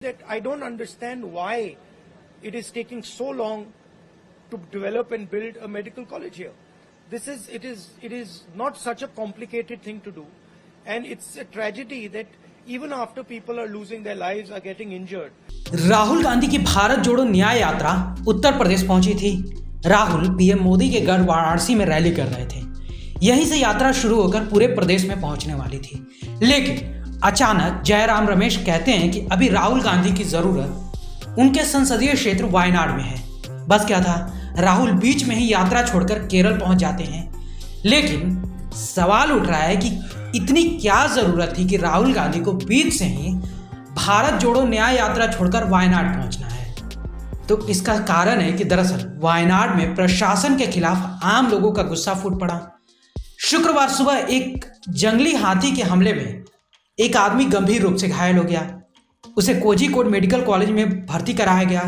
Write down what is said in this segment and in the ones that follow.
that I don't understand why it is taking so long to develop and build a medical college here. It is not such a complicated thing to do, and it's a tragedy that even after people are losing their lives, are getting injured. Rahul Gandhi की भारत जोड़ो न्याय यात्रा उत्तर प्रदेश पहुंची थी। Rahul PM Modi के गढ़ वाराणसी में rally कर रहे थे। यहीं से यात्रा शुरू होकर पूरे प्रदेश में पहुंचने वाली थी, लेकिन अचानक जयराम रमेश कहते हैं कि अभी राहुल गांधी की जरूरत उनके संसदीय क्षेत्र वायनाड में है। बस क्या था, राहुल बीच में ही यात्रा छोड़कर केरल पहुंच जाते हैं। लेकिन सवाल उठ रहा है कि इतनी क्या जरूरत थी कि राहुल गांधी को बीच से ही भारत जोड़ो न्याय यात्रा छोड़कर वायनाड पहुंचना है। तो इसका कारण है कि दरअसल वायनाड में प्रशासन के खिलाफ आम लोगों का गुस्सा फूट पड़ा। शुक्रवार सुबह एक जंगली हाथी के हमले में एक आदमी गंभीर रूप से घायल हो गया। उसे कोझिकोड मेडिकल कॉलेज में भर्ती कराया गया।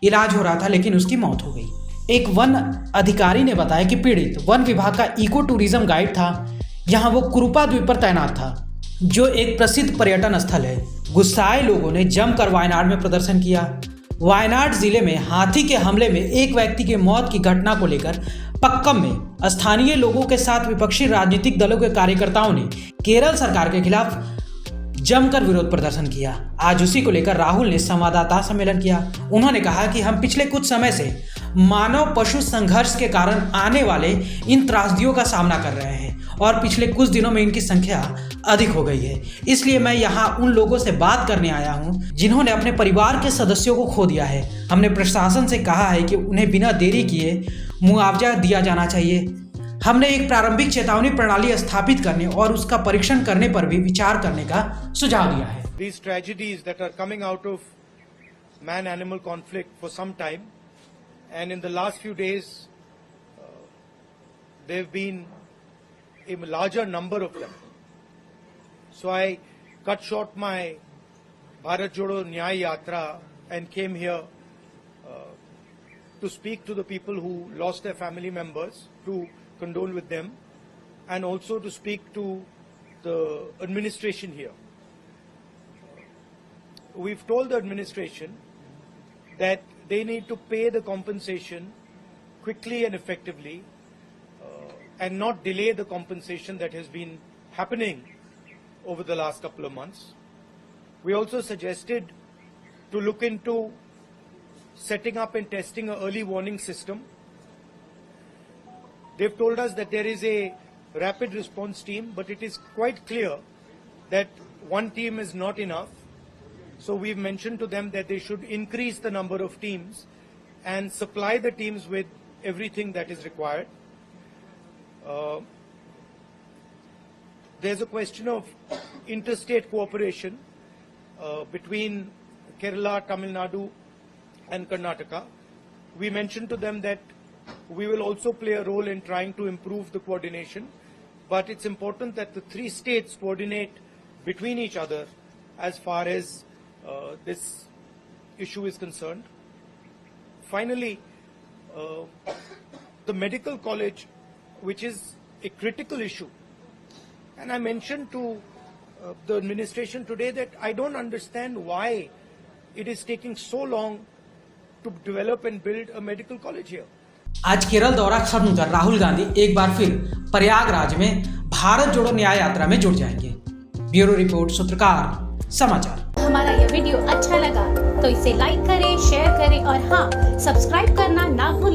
इलाज हो रहा था, लेकिन उसकी मौत हो गई। एक वन अधिकारी ने बताया कि पीड़ित वन विभाग का इको टूरिज्म गाइड था। यहाँ वो कुरुपा द्वीप पर तैनात था, जो एक प्रसिद्ध पर्यटन स्थल है। गुस्साए लोगों ने जमकर वायनाड में प्रदर्शन किया। वायनाड जिले में हाथी के हमले में एक व्यक्ति की मौत की घटना को लेकर पक्कम में स्थानीय लोगों के साथ विपक्षी राजनीतिक दलों के कार्यकर्ताओं ने केरल सरकार के खिलाफ जमकर विरोध प्रदर्शन किया। आज उसी को लेकर राहुल ने संवाददाता सम्मेलन किया। उन्होंने कहा कि हम पिछले कुछ समय से मानव पशु संघर्ष के कारण आने वाले इन त्रासदियों का सामना कर रहे हैं और पिछले कुछ दिनों में इनकी संख्या अधिक हो गई है। इसलिए मैं यहाँ उन लोगों से बात करने आया हूँ जिन्होंने अपने परिवार के सदस्यों को खो दिया है। हमने प्रशासन से कहा है कि उन्हें बिना देरी किए मुआवजा दिया जाना चाहिए। हमने एक प्रारंभिक चेतावनी प्रणाली स्थापित करने और उसका परीक्षण करने पर भी विचार करने का सुझाव दिया है। These tragedies that are coming out of man-animal conflict for some time, and in the last few days, there have been a larger number of them. So I cut short my Bharat Jodo Nyay Yatra and came here to speak to the people who lost their family members, to condole with them, and also to speak to the administration here. We've told the administration that they need to pay the compensation quickly and effectively and not delay the compensation that has been happening over the last couple of months. We also suggested to look into setting up and testing an early warning system. They've told us that there is a rapid response team, but it is quite clear that one team is not enough. So we've mentioned to them that they should increase the number of teams and supply the teams with everything that is required. There's a question of interstate cooperation between Kerala, Tamil Nadu and Karnataka. We mentioned to them that we will also play a role in trying to improve the coordination, but it's important that the three states coordinate between each other as far as this issue is concerned. Finally, the medical college, which is a critical issue, and I mentioned to the administration today that I don't understand why it is taking so long to develop and build a medical college here. आज केरल दौरा खत्म कर राहुल गांधी एक बार फिर प्रयागराज में भारत जोड़ो न्याय यात्रा में जुट जाएंगे। ब्यूरो रिपोर्ट, सूत्रकार समाचार। हमारा यह वीडियो अच्छा लगा तो इसे लाइक करें, शेयर करें और हाँ, सब्सक्राइब करना ना भूलें।